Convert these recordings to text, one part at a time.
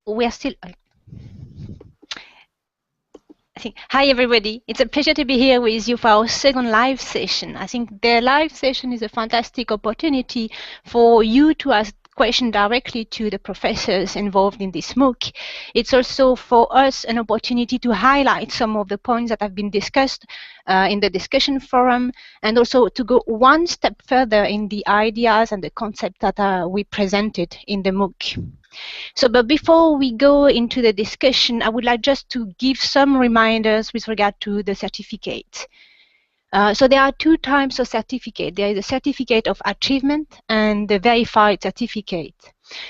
we are still. Hi everybody, it's a pleasure to be here with you for our second live session. I think the live session is a fantastic opportunity for you to ask questions directly to the professors involved in this MOOC. It's also for us an opportunity to highlight some of the points that have been discussed in the discussion forum, and also to go one step further in the ideas and the concepts that we presented in the MOOC. So, but before we go into the discussion, I would like just to give some reminders with regard to the certificate. So there are two types of certificate. There is a certificate of achievement and the verified certificate.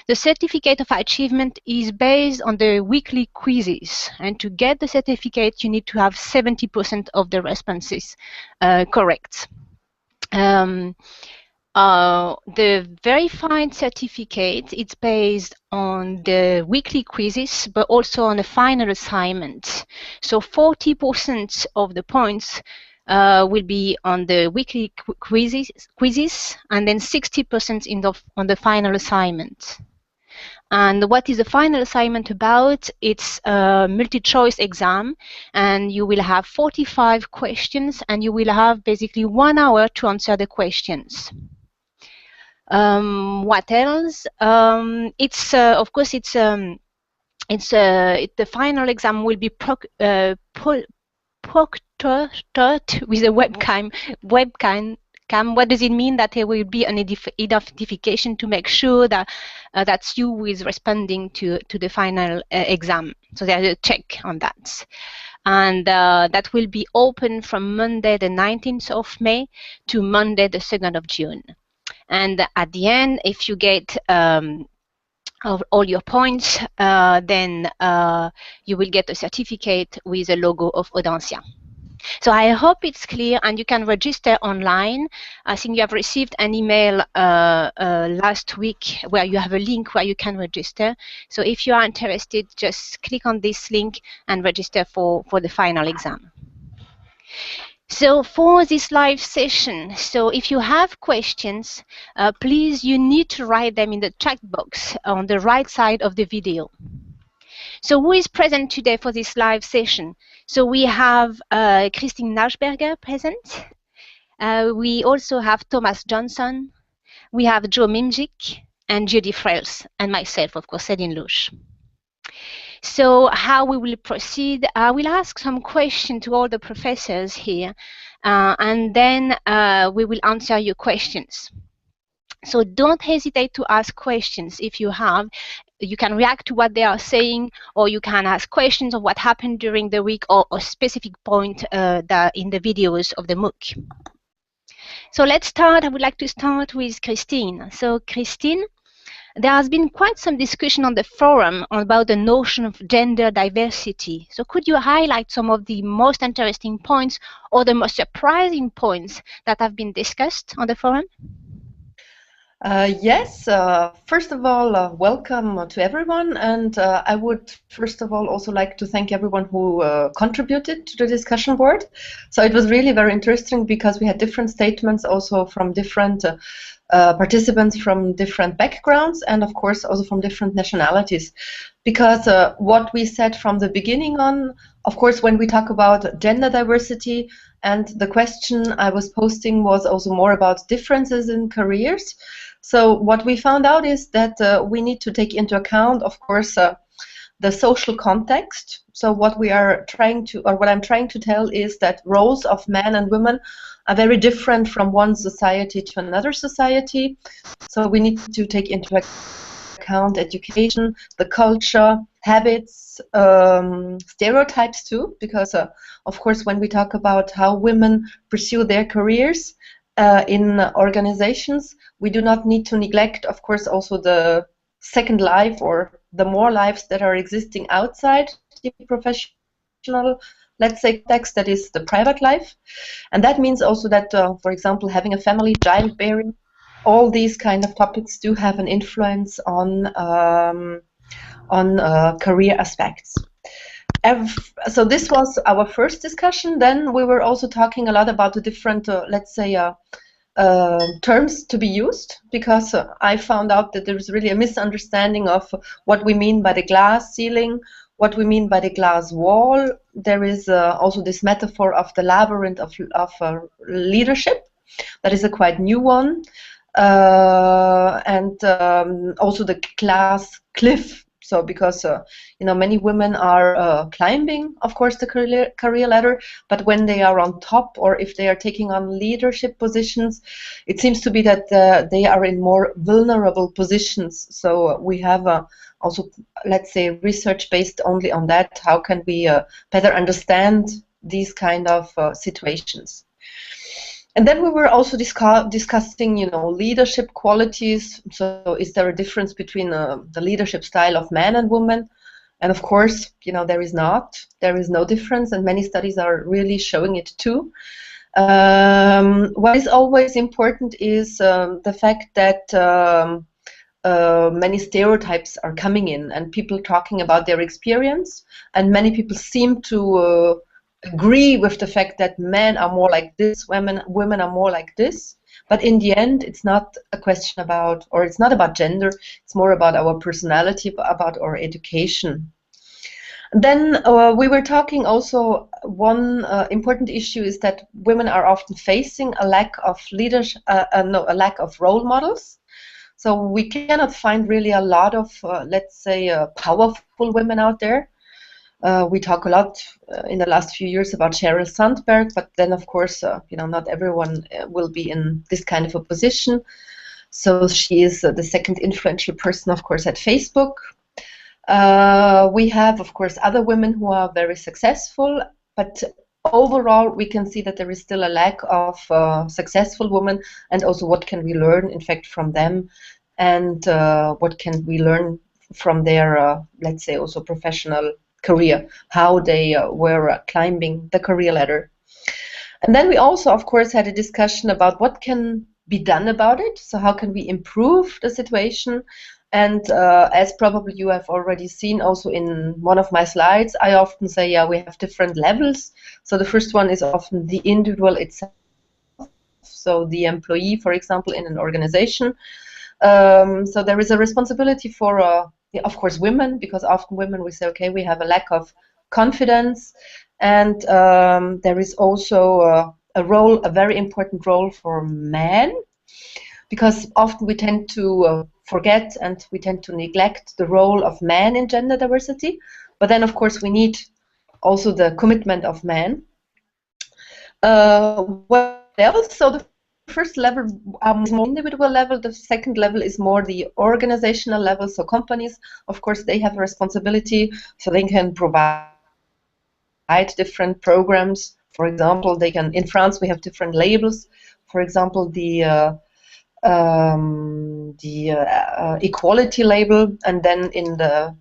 The certificate of achievement is based on the weekly quizzes, and to get the certificate, you need to have 70% of the responses correct. The verified certificate, it's based on the weekly quizzes, but also on the final assignment. So 40% of the points will be on the weekly quizzes, and then 60% on the final assignment. And what is the final assignment about? It's a multi-choice exam, and you will have 45 questions, and you will have basically 1 hour to answer the questions. What else? It's of course the final exam will be proctored with a webcam. What does it mean? That there will be an identification to make sure that that's you who is responding to the final exam. So there's a check on that. And that will be open from Monday the 19th of May to Monday the 2nd of June. And at the end, if you get all your points, then you will get a certificate with a logo of AUDENCIA. So I hope it's clear, and you can register online. I think you have received an email last week where you have a link where you can register. So if you are interested, just click on this link and register for the final exam. So for this live session, so if you have questions, please, you need to write them in the chat box on the right side of the video. So who is present today for this live session? So we have Christine Nashberger present. We also have Thomas Johnson. We have Joe Mimzik and Judy Frels, and myself, of course, Céline Louche. So how we will proceed, I will ask some questions to all the professors here, and then we will answer your questions. So don't hesitate to ask questions if you have. You can react to what they are saying, or you can ask questions of what happened during the week, or a specific point that in the videos of the MOOC. So let's start. I would like to start with Christine. So Christine, there has been quite some discussion on the forum about the notion of gender diversity. So could you highlight some of the most interesting points or the most surprising points that have been discussed on the forum? Yes, first of all, welcome to everyone, and I would first of all also like to thank everyone who contributed to the discussion board. So it was really very interesting because we had different statements also from different participants from different backgrounds, and of course also from different nationalities. Because what we said from the beginning on, of course, when we talk about gender diversity, and the question I was posting was also more about differences in careers. So what we found out is that we need to take into account, of course, the social context. So what we are trying to, or what I'm trying to tell is that roles of men and women are very different from one society to another society. So we need to take into account education, the culture, habits, stereotypes too, because of course when we talk about how women pursue their careers in organizations, we do not need to neglect, of course, also the second life or the more lives that are existing outside the professional, let's say, context, that is the private life. And that means also that, for example, having a family, childbearing, all these kind of topics do have an influence on career aspects. So this was our first discussion. Then we were also talking a lot about the different, let's say, terms to be used, because I found out that there's really a misunderstanding of what we mean by the glass ceiling, what we mean by the glass wall. There is also this metaphor of the labyrinth of leadership. That is a quite new one. And also the glass cliff. So because many women are climbing, of course, the career ladder, but when they are on top, or if they are taking on leadership positions, it seems to be that they are in more vulnerable positions. So we have also, let's say, research based only on that. How can we better understand these kind of situations? And then we were also discussing, leadership qualities. So is there a difference between the leadership style of men and women? And of course, there is not. There is no difference, and many studies are really showing it too. What is always important is the fact that many stereotypes are coming in, and people talking about their experience, and many people seem to agree with the fact that men are more like this, women are more like this. But in the end, it's not a question about, or it's not about gender, it's more about our personality, about our education. Then we were talking also, one important issue is that women are often facing a lack of leadership, a lack of role models. So we cannot find really a lot of, let's say, powerful women out there. We talk a lot in the last few years about Sheryl Sandberg, but then of course, not everyone will be in this kind of a position. So she is the second influential person, of course, at Facebook. We have, of course, other women who are very successful, but overall we can see that there is still a lack of successful women, and also what can we learn, in fact, from them, and what can we learn from their, let's say, also professional career, how they were climbing the career ladder. And then we also, of course, had a discussion about what can be done about it. So how can we improve the situation? And as probably you have already seen also in one of my slides, I often say, yeah, we have different levels. So the first one is often the individual itself. So the employee, for example, in an organization. So there is a responsibility for of course, women, because often women, we say, okay, we have a lack of confidence, and there is also a very important role for men, because often we tend to forget and we tend to neglect the role of men in gender diversity. But then, of course, we need also the commitment of men. What else? So the first level is more individual level. The second level is more the organizational level. So companies, of course, they have a responsibility, so they can provide different programs. For example, they can, in France, we have different labels. For example, the equality label, and then in the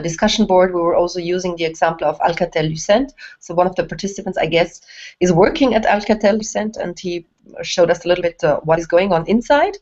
discussion board, we were also using the example of Alcatel-Lucent. So one of the participants, I guess, is working at Alcatel-Lucent, and he showed us a little bit what is going on inside.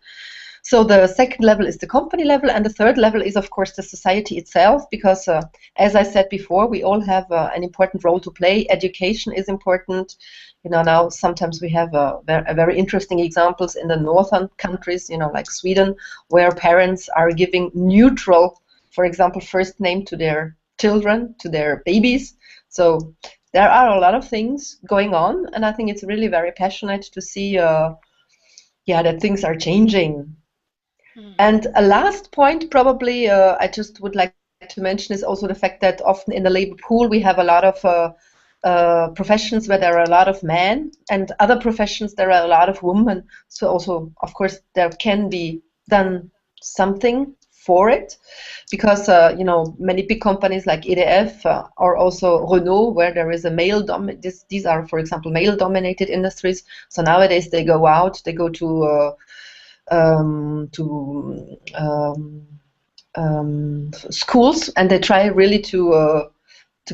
So the second level is the company level, and the third level is, of course, the society itself, because as I said before, we all have an important role to play. Education is important. Now sometimes we have very interesting examples in the northern countries, like Sweden, where parents are giving neutral, for example, first name to their children, to their babies. So there are a lot of things going on, and I think it's really very passionate to see that things are changing. And a last point, probably, I just would like to mention is also the fact that often in the labor pool we have a lot of professions where there are a lot of men, and other professions there are a lot of women. So also, of course, there can be done something for it, because many big companies like EDF or also Renault, where there is a male these are, for example, male-dominated industries. So nowadays they go out, they go to schools, and they try really to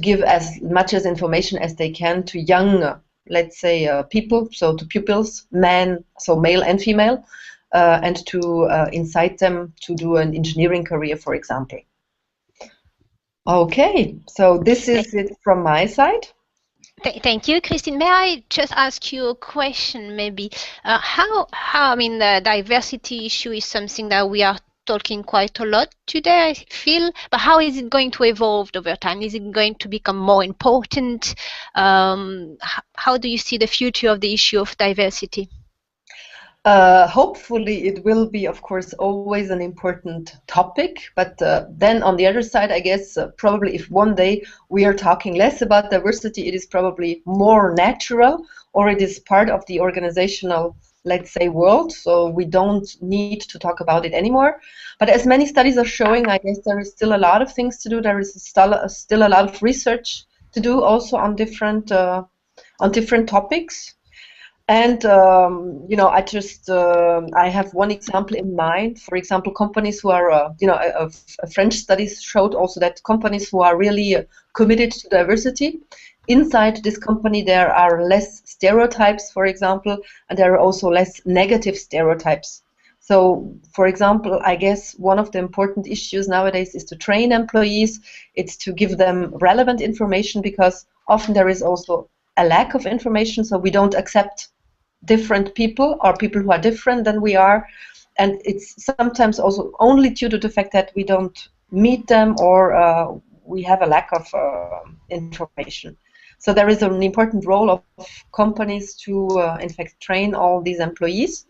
give as much as information as they can to young, let's say, people, so to pupils, men, so male and female, and to incite them to do an engineering career, for example. Okay, so this is it from my side. Thank you, Christine. May I just ask you a question, maybe? How, I mean, the diversity issue is something that we are talking quite a lot today, I feel, but how is it going to evolve over time? Is it going to become more important? How do you see the future of the issue of diversity? Hopefully, it will be, of course, always an important topic. But then on the other side, I guess probably if one day we are talking less about diversity, it is probably more natural, or it is part of the organizational, let's say, world. So we don't need to talk about it anymore. But as many studies are showing, I guess there is still a lot of things to do. There is still a lot of research to do also on different topics. And I have one example in mind. For example, companies who are, a French studies showed also that companies who are really committed to diversity, inside this company there are less stereotypes, for example, and there are also less negative stereotypes. So, for example, I guess one of the important issues nowadays is to train employees. It's to give them relevant information, because often there is also a lack of information, so we don't accept different people or people who are different than we are, and it's sometimes also only due to the fact that we don't meet them, or we have a lack of information. So there is an important role of companies to in fact train all these employees.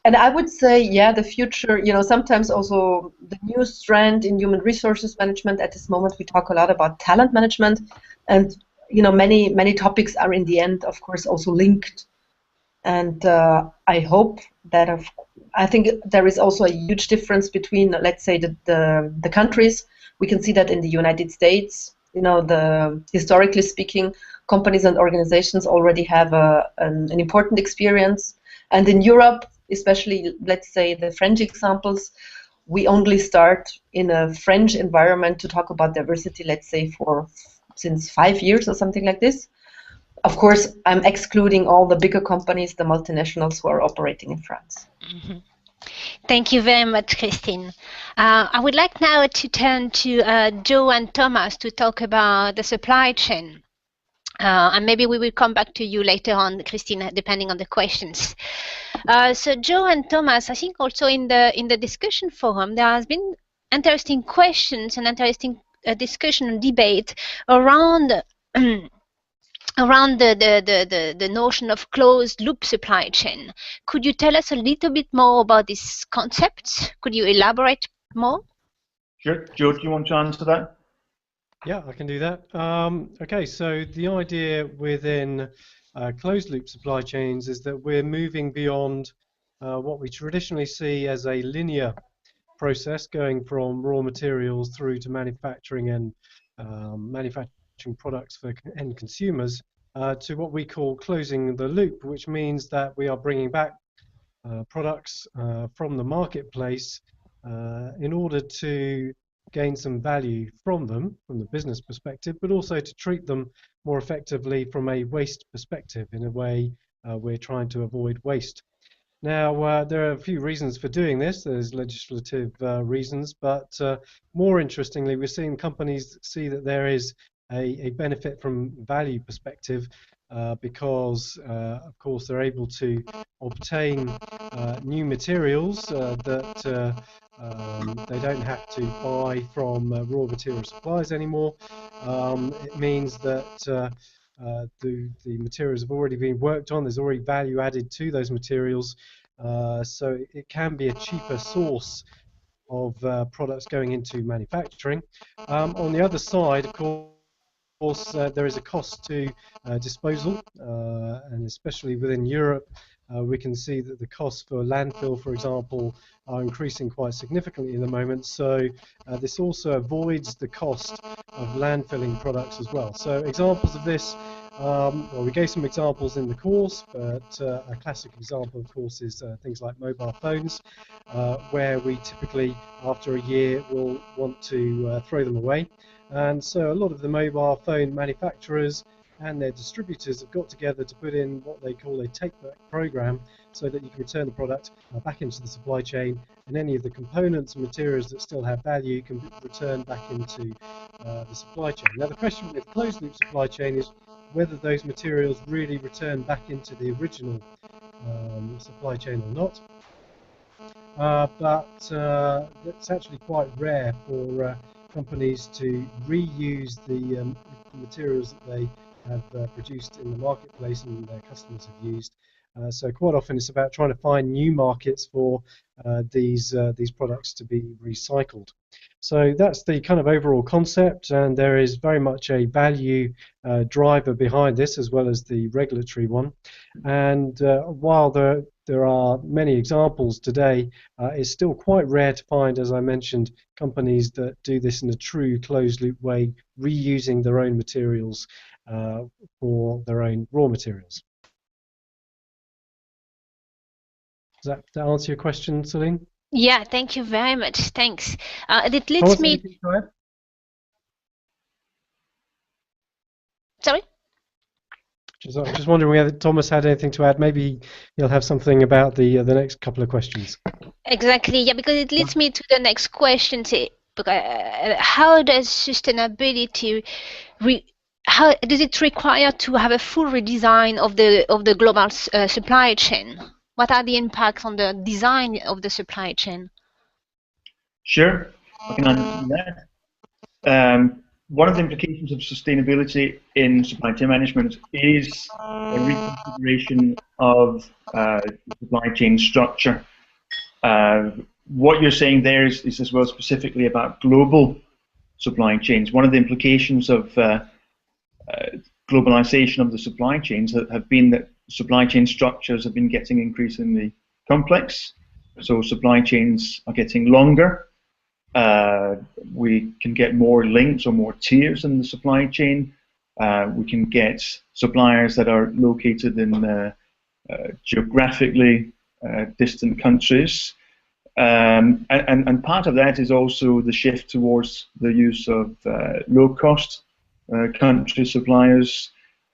And I would say, yeah, the future, sometimes also the new trend in human resources management at this moment, we talk a lot about talent management, and many topics are in the end, of course, also linked. And I hope that I think there is also a huge difference between, let's say, the countries. We can see that in the United States, historically speaking, companies and organizations already have an important experience. And in Europe, especially, let's say, the French examples, we only start in a French environment to talk about diversity, let's say, since 5 years or something like this. Of course, I'm excluding all the bigger companies, the multinationals who are operating in France. Mm-hmm. Thank you very much, Christine. I would like now to turn to Joe and Thomas to talk about the supply chain. And maybe we will come back to you later on, Christine, depending on the questions. So Joe and Thomas, I think also in the discussion forum, there has been interesting questions and interesting discussion and debate around around the notion of closed loop supply chain. Could you tell us a little bit more about this concept? Could you elaborate more? Sure. Joe, do you want to answer that? Yeah, I can do that. Okay, so the idea within closed loop supply chains is that we're moving beyond what we traditionally see as a linear process, going from raw materials through to manufacturing and manufacturing products for end consumers, to what we call closing the loop, which means that we are bringing back products from the marketplace in order to gain some value from them from the business perspective, but also to treat them more effectively from a waste perspective. In a way, we're trying to avoid waste. Now, there are a few reasons for doing this. There's legislative reasons, but more interestingly, we're seeing companies see that there is a benefit from value perspective, because, of course, they're able to obtain new materials that they don't have to buy from raw material suppliers anymore. It means that the materials have already been worked on. There's already value added to those materials, so it can be a cheaper source of products going into manufacturing. On the other side, of course, there is a cost to disposal, and especially within Europe, we can see that the costs for landfill, for example, are increasing quite significantly at the moment. So this also avoids the cost of landfilling products as well. So examples of this, well, we gave some examples in the course, but a classic example, of course, is things like mobile phones, where we typically, after a year, will want to throw them away. And so a lot of the mobile phone manufacturers and their distributors have got together to put in what they call a take-back program, so that you can return the product back into the supply chain, and any of the components and materials that still have value can be returned back into the supply chain. Now, the question with closed-loop supply chain is, whether those materials really return back into the original supply chain or not. But it's actually quite rare for companies to reuse the materials that they have produced in the marketplace and their customers have used. So quite often it's about trying to find new markets for these products to be recycled. So that's the kind of overall concept, and there is very much a value driver behind this as well as the regulatory one. And while there are many examples today, it's still quite rare to find, as I mentioned, companies that do this in a true closed-loop way, reusing their own materials for their own raw materials. Does that answer your question, Celine? Yeah, thank you very much. Thanks. It leads me. Sorry? Just wondering whether Thomas had anything to add. Maybe he'll have something about the next couple of questions. Exactly, yeah, because it leads me to the next question. How does sustainability, how does it require to have a full redesign of the global supply chain? What are the impacts on the design of the supply chain? Sure, I can answer that. One of the implications of sustainability in supply chain management is a reconfiguration of supply chain structure. What you're saying there is as well specifically about global supply chains. One of the implications of globalization of the supply chains have been that supply chain structures have been getting increasingly complex. So supply chains are getting longer. We can get more links or more tiers in the supply chain. We can get suppliers that are located in geographically distant countries. And part of that is also the shift towards the use of low-cost country suppliers.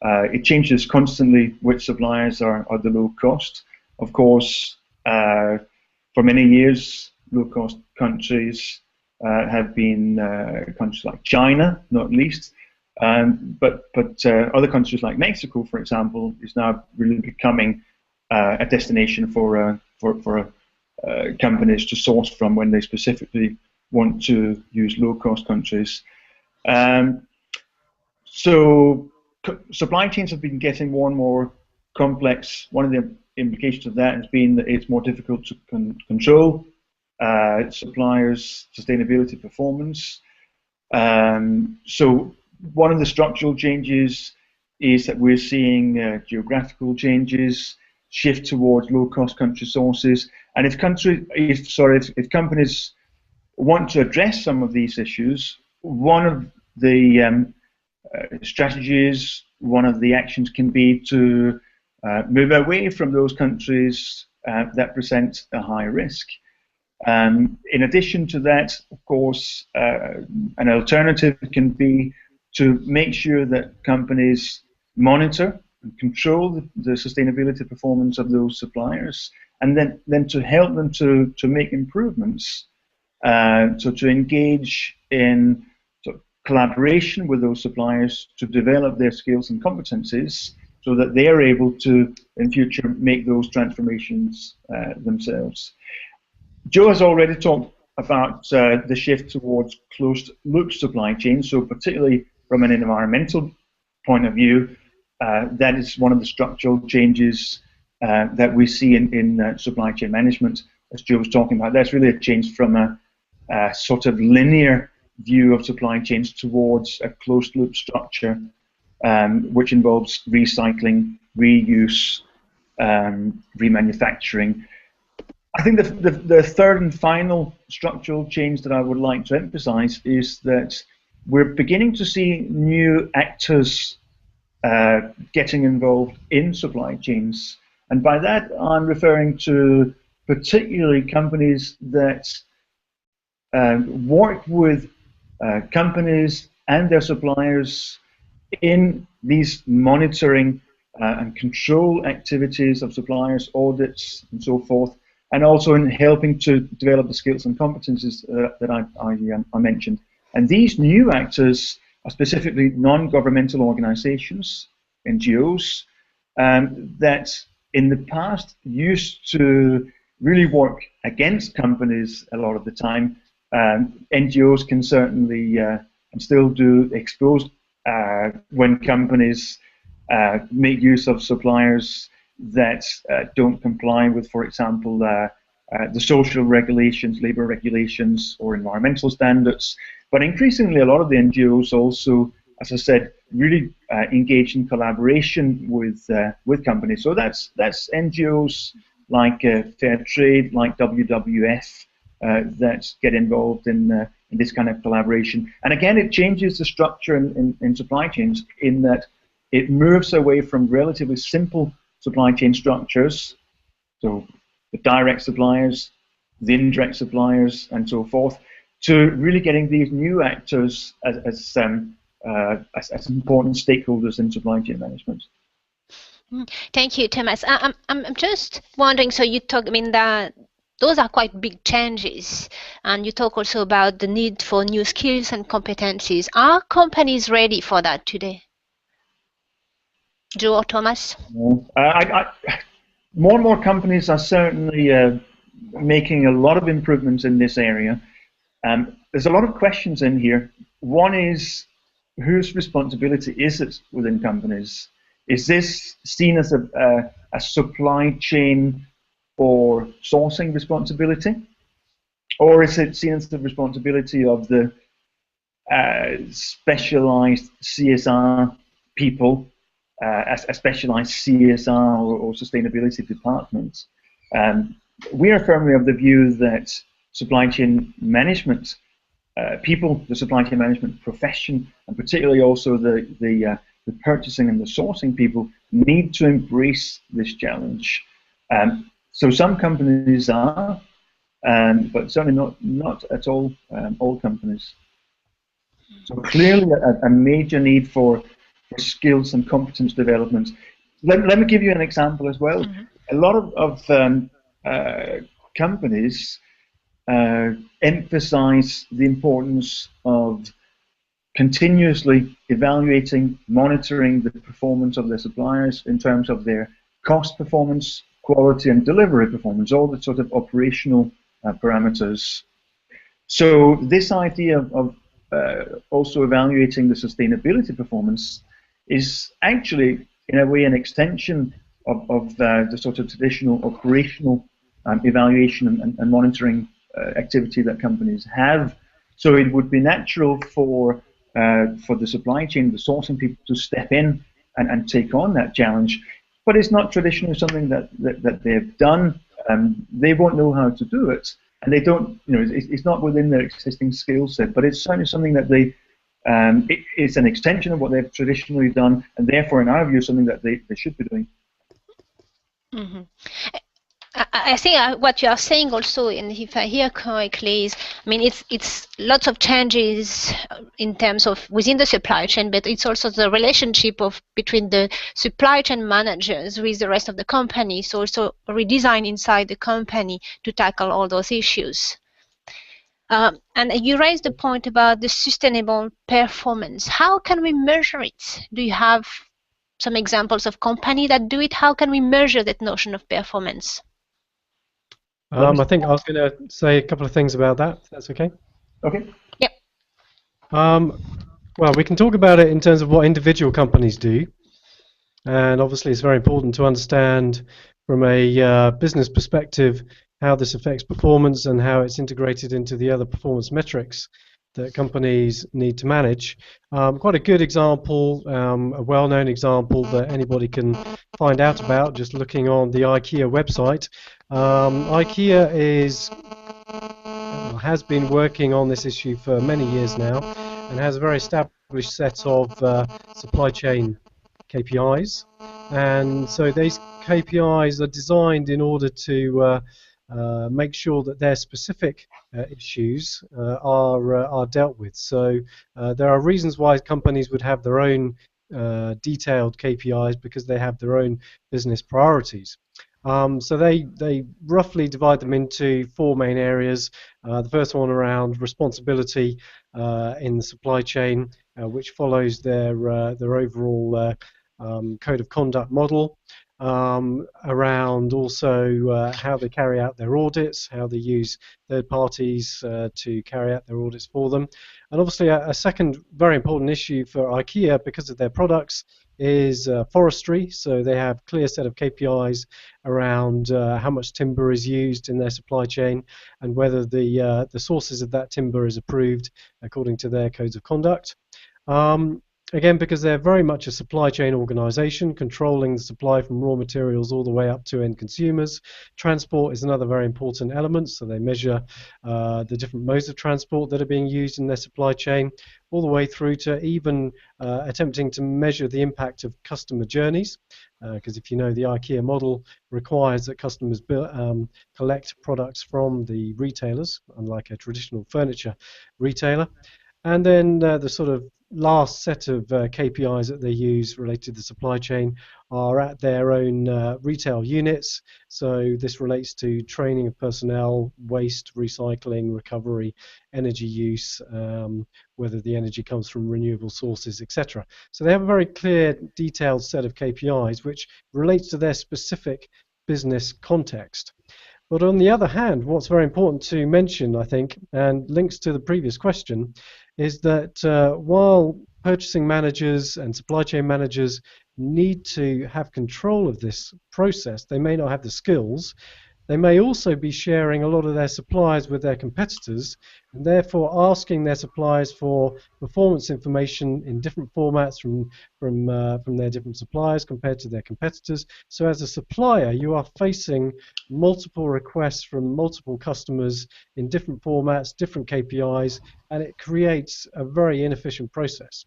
It changes constantly which suppliers are the low-cost. Of course, for many years, low-cost countries have been countries like China, not least, but other countries like Mexico, for example, is now really becoming a destination for companies to source from when they specifically want to use low-cost countries. So supply chains have been getting more and more complex. One of the implications of that has been that it's more difficult to control suppliers' sustainability performance. So one of the structural changes is that we're seeing geographical changes, shift towards low-cost country sources, and if companies want to address some of these issues, one of the strategies, one of the actions can be to move away from those countries that present a high risk. In addition to that, of course, an alternative can be to make sure that companies monitor and control the sustainability performance of those suppliers, and then to help them to make improvements, so to engage in collaboration with those suppliers to develop their skills and competencies so that they are able to, in future, make those transformations themselves. Joe has already talked about the shift towards closed-loop supply chains, so particularly from an environmental point of view, that is one of the structural changes that we see in supply chain management, as Joe was talking about. That's really a change from a sort of linear view of supply chains towards a closed-loop structure, which involves recycling, reuse, remanufacturing. I think the third and final structural change that I would like to emphasize is that we're beginning to see new actors getting involved in supply chains. And by that, I'm referring to particularly companies that work with companies and their suppliers in these monitoring and control activities of suppliers, audits, and so forth, and also in helping to develop the skills and competencies that I mentioned. And these new actors are specifically non-governmental organizations, NGOs that in the past used to really work against companies a lot of the time. NGOs can certainly and still do expose when companies make use of suppliers that don't comply with, for example, the social regulations, labor regulations, or environmental standards. But increasingly, a lot of the NGOs also, as I said, really engage in collaboration with companies. So that's NGOs like Fair Trade, like WWF, that get involved in this kind of collaboration. And again, it changes the structure in supply chains in that it moves away from relatively simple supply chain structures, so the direct suppliers, the indirect suppliers, and so forth, to really getting these new actors as important stakeholders in supply chain management. Thank you, Thomas. I'm just wondering, so you talk, I mean, that those are quite big changes, and you talk also about the need for new skills and competencies. Are companies ready for that today? Joe or Thomas? More and more companies are certainly making a lot of improvements in this area. There's a lot of questions in here. One is, whose responsibility is it within companies? Is this seen as a supply chain or sourcing responsibility? Or is it seen as the responsibility of the specialized CSR people, a specialized CSR or sustainability department? We are firmly of the view that supply chain management people, the supply chain management profession, and particularly also the purchasing and the sourcing people, need to embrace this challenge. So some companies are, but certainly not at all companies. So clearly a major need for skills and competence development. Let me give you an example as well. Mm-hmm. A lot of companies emphasize the importance of continuously evaluating, monitoring the performance of their suppliers in terms of their cost performance, quality and delivery performance, all the sort of operational parameters. So this idea of also evaluating the sustainability performance is actually, in a way, an extension of the sort of traditional operational evaluation and monitoring activity that companies have. So it would be natural for the supply chain, the sourcing people, to step in and take on that challenge. But it's not traditionally something that they've done. They won't know how to do it, and they don't. It's not within their existing skill set. But it's certainly something that it's an extension of what they've traditionally done, and therefore, in our view, something that they should be doing. Mm-hmm. I think what you are saying also, and if I hear correctly, is, I mean, it's lots of changes in terms of within the supply chain, but it's also the relationship between the supply chain managers with the rest of the company. So also redesign inside the company to tackle all those issues. And you raised the point about the sustainable performance. How can we measure it? Do you have some examples of companies that do it? How can we measure that notion of performance? I think I was going to say a couple of things about that, if that's okay. Okay. Yep. Well, we can talk about it in terms of what individual companies do. And obviously it's very important to understand from a business perspective how this affects performance and how it's integrated into the other performance metrics that companies need to manage. Quite a good example, a well-known example that anybody can find out about just looking on the IKEA website. IKEA has been working on this issue for many years now and has a very established set of supply chain KPIs. And so these KPIs are designed in order to make sure that their specific issues are dealt with. So there are reasons why companies would have their own detailed KPIs, because they have their own business priorities. So they roughly divide them into four main areas. The first one around responsibility in the supply chain, which follows their overall code of conduct model, around also how they carry out their audits, how they use third parties to carry out their audits for them. And obviously a second very important issue for IKEA, because of their products, is forestry. So they have a clear set of KPIs around how much timber is used in their supply chain, and whether the sources of that timber is approved according to their codes of conduct. Again, because they're very much a supply chain organization, controlling the supply from raw materials all the way up to end consumers. Transport is another very important element, so they measure the different modes of transport that are being used in their supply chain, all the way through to even attempting to measure the impact of customer journeys, because if you know, the IKEA model requires that customers collect products from the retailers, unlike a traditional furniture retailer. And then the sort of last set of KPIs that they use related to the supply chain are at their own retail units. So this relates to training of personnel, waste, recycling, recovery, energy use, whether the energy comes from renewable sources, etc. So they have a very clear, detailed set of KPIs which relates to their specific business context. But on the other hand, what's very important to mention, I think, and links to the previous question, is that while purchasing managers and supply chain managers need to have control of this process, they may not have the skills. They may also be sharing a lot of their suppliers with their competitors, and therefore asking their suppliers for performance information in different formats from their different suppliers compared to their competitors. So as a supplier, you are facing multiple requests from multiple customers in different formats, different KPIs, and it creates a very inefficient process.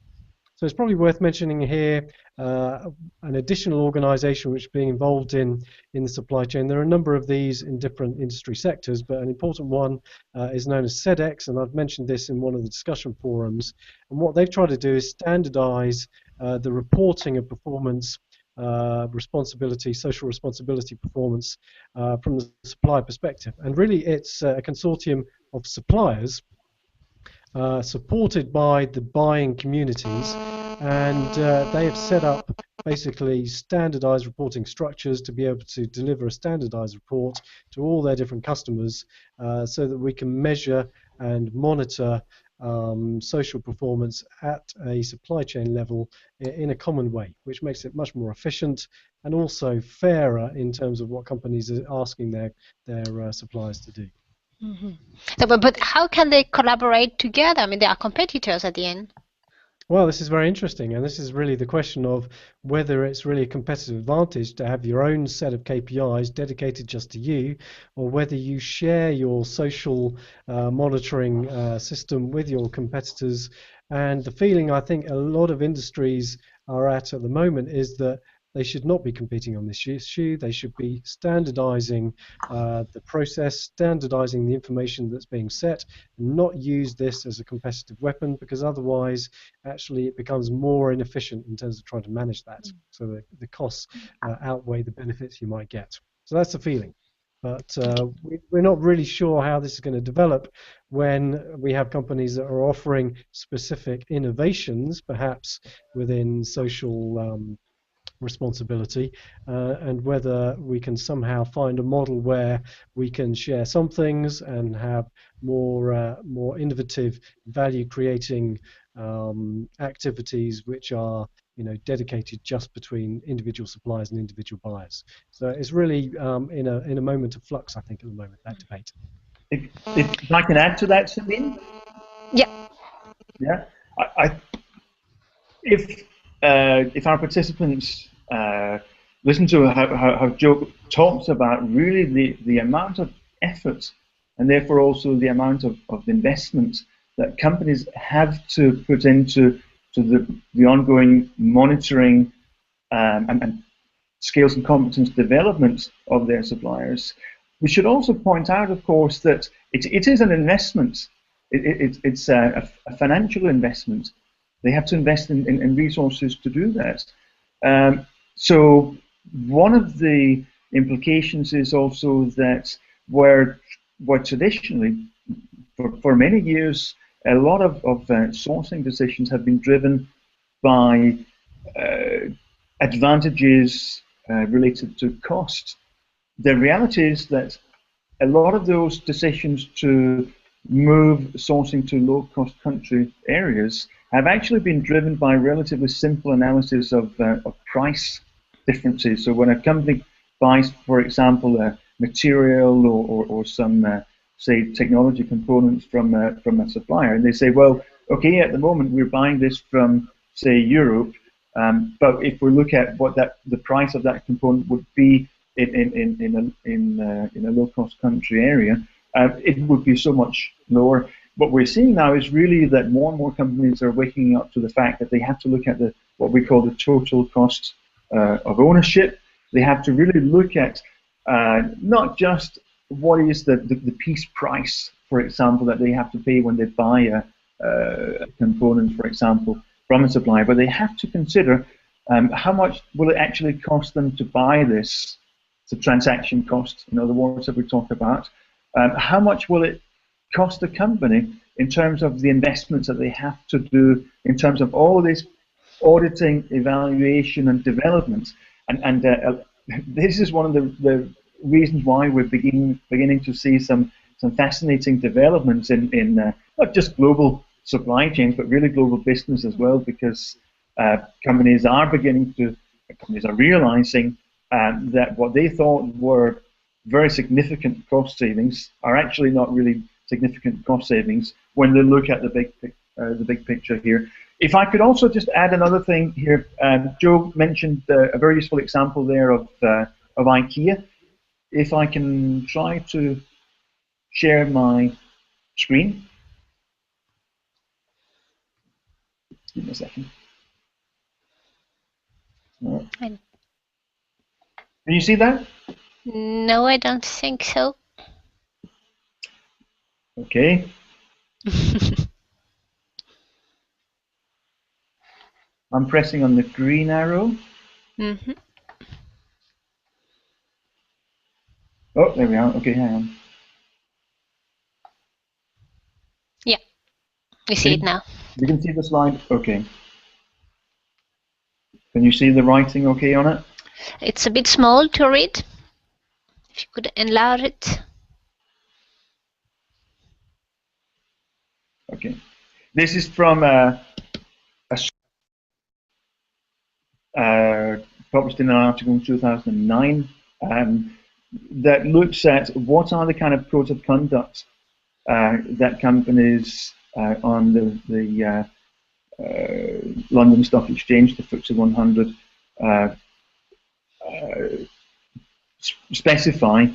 So it's probably worth mentioning here an additional organization which is being involved in the supply chain. There are a number of these in different industry sectors, but an important one is known as CEDEX, and I've mentioned this in one of the discussion forums. And what they've tried to do is standardize the reporting of performance, responsibility, social responsibility performance from the supplier perspective. And really it's a consortium of suppliers supported by the buying communities, and they have set up basically standardized reporting structures to be able to deliver a standardized report to all their different customers so that we can measure and monitor social performance at a supply chain level in a common way, which makes it much more efficient and also fairer in terms of what companies are asking their suppliers to do. Mm-hmm. So, but how can they collaborate together? I mean, they are competitors at the end. Well, this is very interesting, and this is really the question of whether it's really a competitive advantage to have your own set of KPIs dedicated just to you, or whether you share your social monitoring system with your competitors. And the feeling I think a lot of industries are at the moment is that they should not be competing on this issue. They should be standardizing the process, standardizing the information that's being set, and not use this as a competitive weapon, because otherwise actually it becomes more inefficient in terms of trying to manage that. So the costs outweigh the benefits you might get. So that's the feeling. But we're not really sure how this is going to develop when we have companies that are offering specific innovations, perhaps within social responsibility, and whether we can somehow find a model where we can share some things and have more innovative, value-creating activities which are dedicated just between individual suppliers and individual buyers. So it's really in a moment of flux, I think, at the moment, that debate. If I can add to that, Sabine? Yeah. Yeah. If our participants listen to how Joe talks about really the amount of effort and therefore also the amount of investment that companies have to put into the ongoing monitoring and skills and competence development of their suppliers, we should also point out, of course, that it is an investment. It's a financial investment. They have to invest in resources to do that. So one of the implications is also that where traditionally, for many years, a lot of sourcing decisions have been driven by advantages related to cost. The reality is that a lot of those decisions to move sourcing to low-cost country areas have actually been driven by relatively simple analysis of price differences. So when a company buys, for example, a material or some, say, technology components from a supplier, and they say, well, okay, at the moment we're buying this from, say, Europe, but if we look at what the price of that component would be in a low-cost country area, it would be so much lower. What we're seeing now is really that more and more companies are waking up to the fact that they have to look at what we call the total cost of ownership. They have to really look at not just what is the piece price, for example, that they have to pay when they buy a component, for example, from a supplier, but they have to consider how much will it actually cost them to buy this. It's a transaction cost, in other words, that we talk about. How much will it cost the company in terms of the investments that they have to do in terms of all this auditing, evaluation, and development? And this is one of the reasons why we're beginning to see some fascinating developments in not just global supply chains, but really global business as well, because companies are realizing that what they thought were very significant cost savings are actually not really significant cost savings when they look at the big picture here. If I could also just add another thing here, Joe mentioned a very useful example there of IKEA. If I can try to share my screen. Give me a second. Can you see that? No, I don't think so. Okay. I'm pressing on the green arrow. Mm-hmm. Oh, there we are. Okay, hang on. Yeah, we see it now. You can see the slide? Okay. Can you see the writing okay on it? It's a bit small to read. If you could enlarge it. Okay. This is from published in an article in 2009 that looks at what are the kind of codes of conduct that companies on the London Stock Exchange, the FTSE 100, specify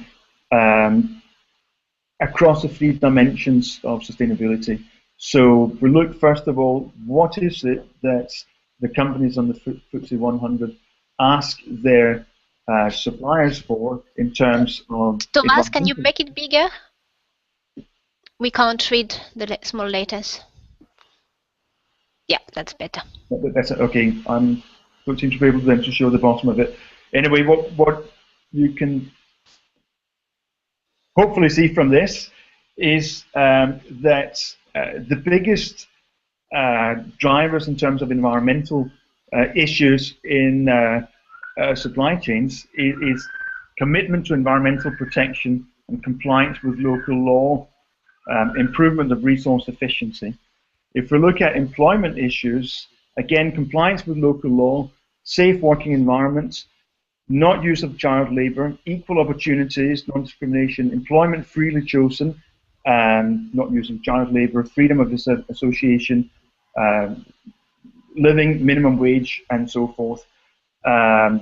across the 3 dimensions of sustainability. So we look first of all, what is it that the companies on the FTSE 100 ask their suppliers for in terms of... Thomas, can you make it bigger? We can't read the small letters. Yeah, that's better. Okay, I don't seem to be able then to show the bottom of it. Anyway, what you can hopefully see from this is that the biggest drivers in terms of environmental issues in supply chains is commitment to environmental protection and compliance with local law, improvement of resource efficiency. If we look at employment issues, again, compliance with local law, safe working environments, not use of child labour, equal opportunities, non-discrimination, employment freely chosen, not using child labour, freedom of association, living minimum wage, and so forth. I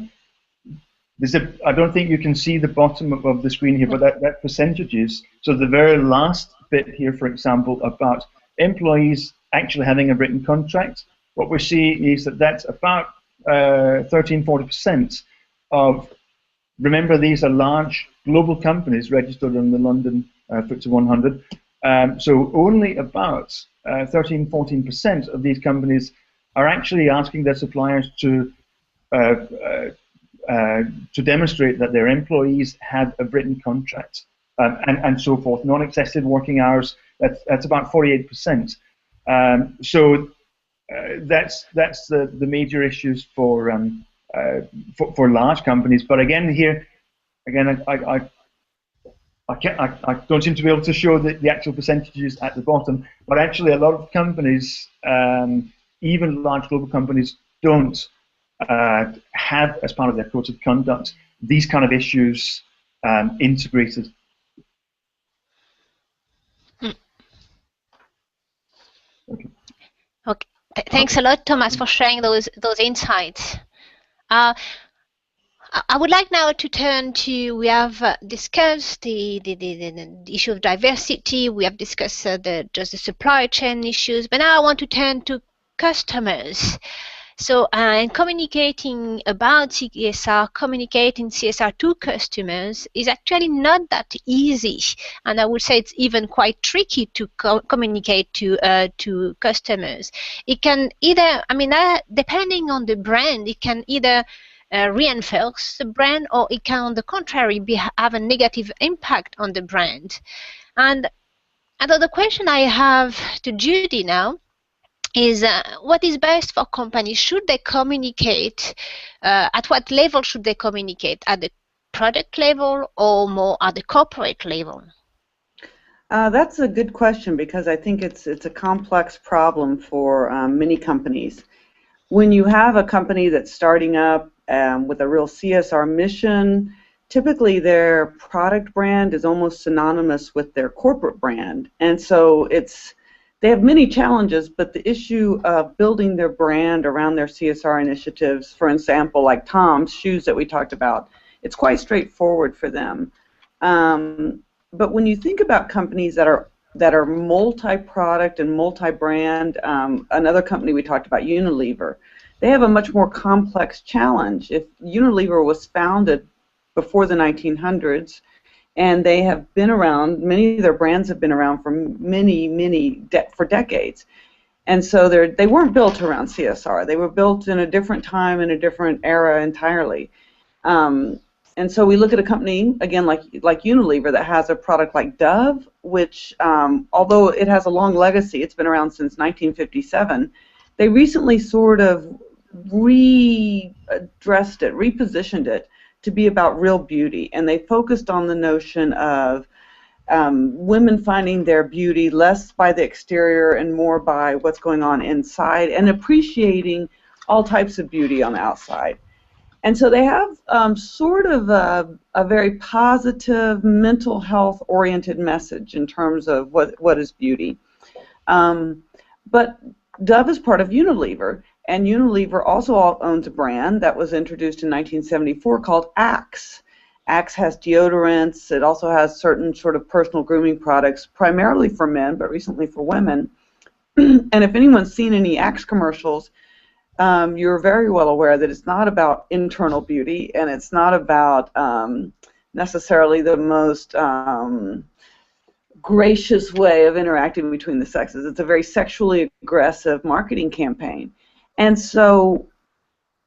don't think you can see the bottom of the screen here, but that percentages. So the very last bit here, for example, about employees actually having a written contract, what we're seeing is that that's about 13–40% of, remember these are large global companies registered on the London FTSE 100, so only about 13–14% of these companies are actually asking their suppliers to demonstrate that their employees have a written contract, and so forth. Non-excessive working hours, that's about 48%. So that's the major issues for for large companies. But again, here, again, I don't seem to be able to show the actual percentages at the bottom, but actually a lot of companies, even large global companies, don't have, as part of their code of conduct, these kind of issues integrated. Okay. Okay. Thanks a lot, Thomas, for sharing those insights. I would like now to turn to, we have discussed the issue of diversity, we have discussed just the supply chain issues, but now I want to turn to customers. So in communicating about CSR, communicating CSR to customers is actually not that easy, and I would say it's even quite tricky to communicate to customers. It can either, I mean, depending on the brand, it can either reinforce the brand, or it can, on the contrary, have a negative impact on the brand. And the question I have to Judy now is what is best for companies? Should they communicate? At what level should they communicate? At the product level or more at the corporate level? That's a good question, because I think it's a complex problem for many companies. When you have a company that's starting up with a real CSR mission, typically their product brand is almost synonymous with their corporate brand, and so they have many challenges, but the issue of building their brand around their CSR initiatives, for example, like Tom's shoes that we talked about, it's quite straightforward for them. But when you think about companies that are multi-product and multi-brand, another company we talked about, Unilever, they have a much more complex challenge. If Unilever was founded before the 1900s, and they have been around, many of their brands have been around for for decades. And so they weren't built around CSR. They were built in a different time, in a different era entirely. And so we look at a company, again, like Unilever, that has a product like Dove, which, although it has a long legacy, it's been around since 1957, they recently sort of readdressed it, repositioned it to be about real beauty, and they focused on the notion of women finding their beauty less by the exterior and more by what's going on inside, and appreciating all types of beauty on the outside. And so they have sort of a very positive, mental health oriented message in terms of what is beauty. But Dove is part of Unilever, and Unilever also owns a brand that was introduced in 1974 called Axe. Axe has deodorants. It also has certain sort of personal grooming products, primarily for men, but recently for women. And if anyone's seen any Axe commercials, you're very well aware that it's not about internal beauty, and it's not about necessarily the most gracious way of interacting between the sexes. It's a very sexually aggressive marketing campaign. And so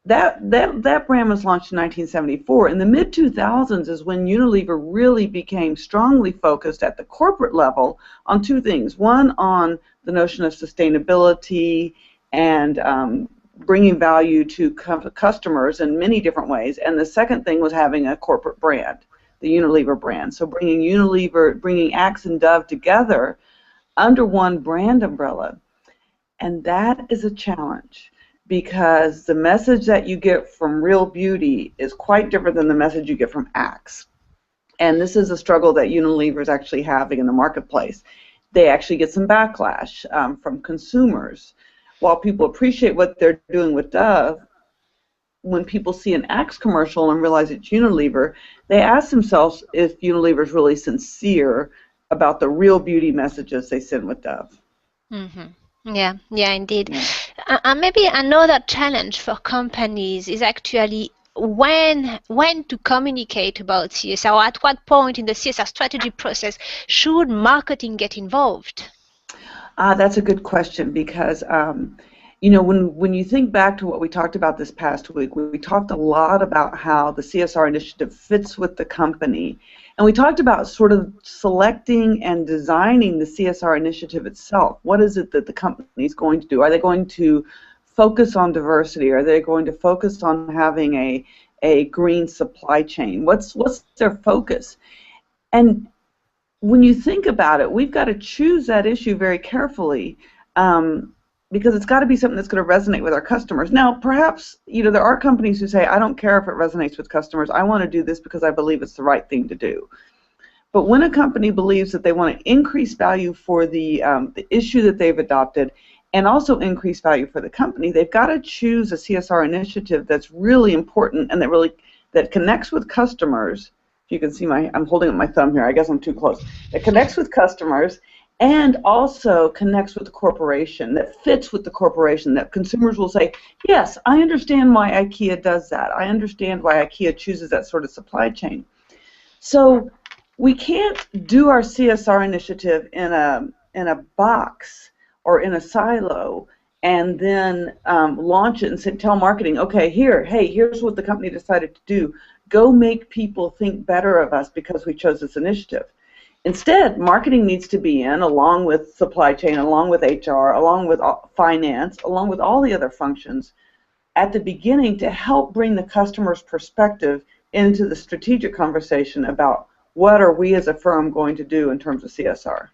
that brand was launched in 1974. In the mid-2000s is when Unilever really became strongly focused at the corporate level on two things. One, on the notion of sustainability and bringing value to customers in many different ways. And the second thing was having a corporate brand, the Unilever brand. So bringing Axe and Dove together under one brand umbrella. And that is a challenge, because the message that you get from Real Beauty is quite different than the message you get from Axe. And this is a struggle that Unilever is actually having in the marketplace. They actually get some backlash from consumers. While people appreciate what they're doing with Dove, when people see an Axe commercial and realize it's Unilever, they ask themselves if Unilever is really sincere about the Real Beauty messages they send with Dove. Mm-hmm. Yeah, indeed. Yeah. And maybe another challenge for companies is actually when to communicate about CSR, or at what point in the CSR strategy process should marketing get involved? That's a good question, because you know, when you think back to what we talked about this past week, we talked a lot about how the CSR initiative fits with the company. And we talked about sort of selecting and designing the CSR initiative itself. What is it that the company is going to do? Are they going to focus on diversity? Are they going to focus on having a green supply chain? What's their focus? And when you think about it, we've got to choose that issue very carefully, because it's got to be something that's going to resonate with our customers. Now, perhaps, there are companies who say, I don't care if it resonates with customers. I want to do this because I believe it's the right thing to do. But when a company believes that they want to increase value for the issue that they've adopted and also increase value for the company, they've got to choose a CSR initiative that's really important and that connects with customers. If you can see I'm holding up my thumb here. I guess I'm too close. That connects with customers and also connects with the corporation, that fits with the corporation, that consumers will say, yes, I understand why IKEA does that. I understand why IKEA chooses that sort of supply chain. So we can't do our CSR initiative in a box or in a silo and then launch it and tell marketing, okay, here's what the company decided to do. Go make people think better of us because we chose this initiative. Instead, marketing needs to be in along with supply chain, along with HR, along with finance, along with all the other functions at the beginning to help bring the customer's perspective into the strategic conversation about what are we as a firm going to do in terms of CSR.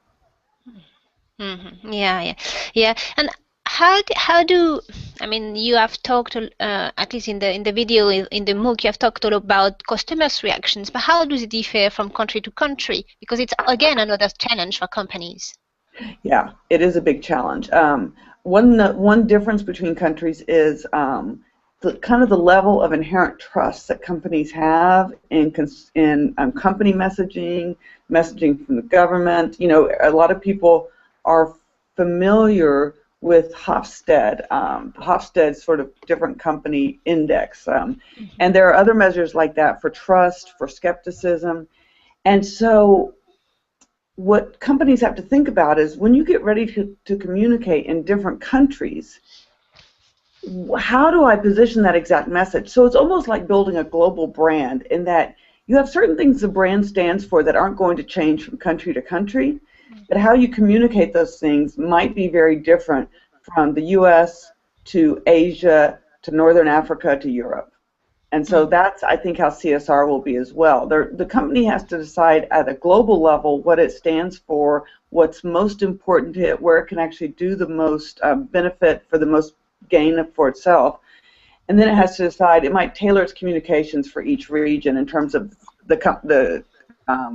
Mm-hmm. Yeah. And how do I mean, you have talked at least in the video in the MOOC, you have talked all about customers' reactions, but how does it differ from country to country? Because it's again another challenge for companies. Yeah, it is a big challenge. One difference between countries is the level of inherent trust that companies have in company messaging from the government. A lot of people are familiar with Hofstede, Hofstede's sort of different company index. And there are other measures like that for trust, for skepticism. And so what companies have to think about is when you get ready to communicate in different countries, how do I position that exact message? So it's almost like building a global brand in that you have certain things the brand stands for that aren't going to change from country to country, but how you communicate those things might be very different from the US to Asia to Northern Africa to Europe. And so that's, I think, how CSR will be as well. The company has to decide at a global level what it stands for, what's most important to it, where it can actually do the most benefit for the most gain for itself. And then it has to decide, it might tailor its communications for each region in terms of the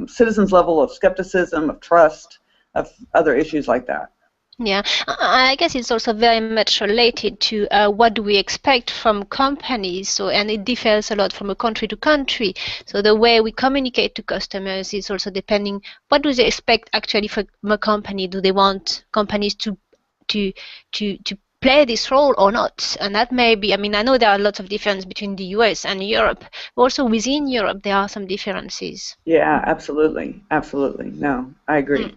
citizens' level of skepticism, of trust, of other issues like that. Yeah, I guess it's also very much related to what do we expect from companies. So, and it differs a lot from a country to country. So the way we communicate to customers is also depending what do they expect actually from a company. Do they want companies to play this role or not? And that may be, I mean, I know there are lots of differences between the US and Europe, but also within Europe there are some differences. Yeah, absolutely. No, I agree.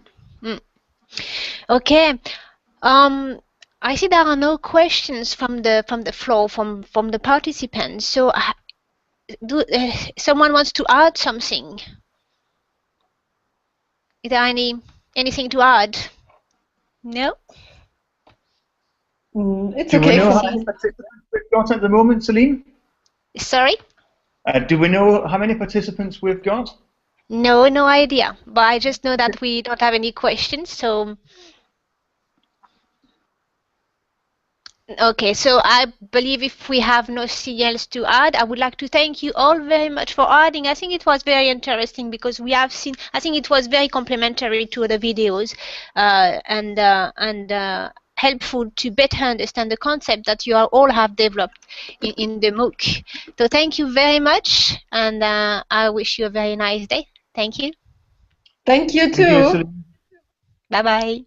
Okay. I see there are no questions from the floor, from the participants. So someone wants to add something? Is there anything to add? No? It's Do we okay. know how many participants we've got at the moment, Celine? Sorry? Do we know how many participants we've got? No idea. But I just know that we don't have any questions. So, okay. So I believe if we have nothing else to add, I would like to thank you all very much for adding. I think it was very interesting because we have seen. I think it was very complementary to other videos, and helpful to better understand the concept that you all have developed in the MOOC. So thank you very much, and I wish you a very nice day. Thank you. Thank you too. Thank you, Celine. Bye-bye.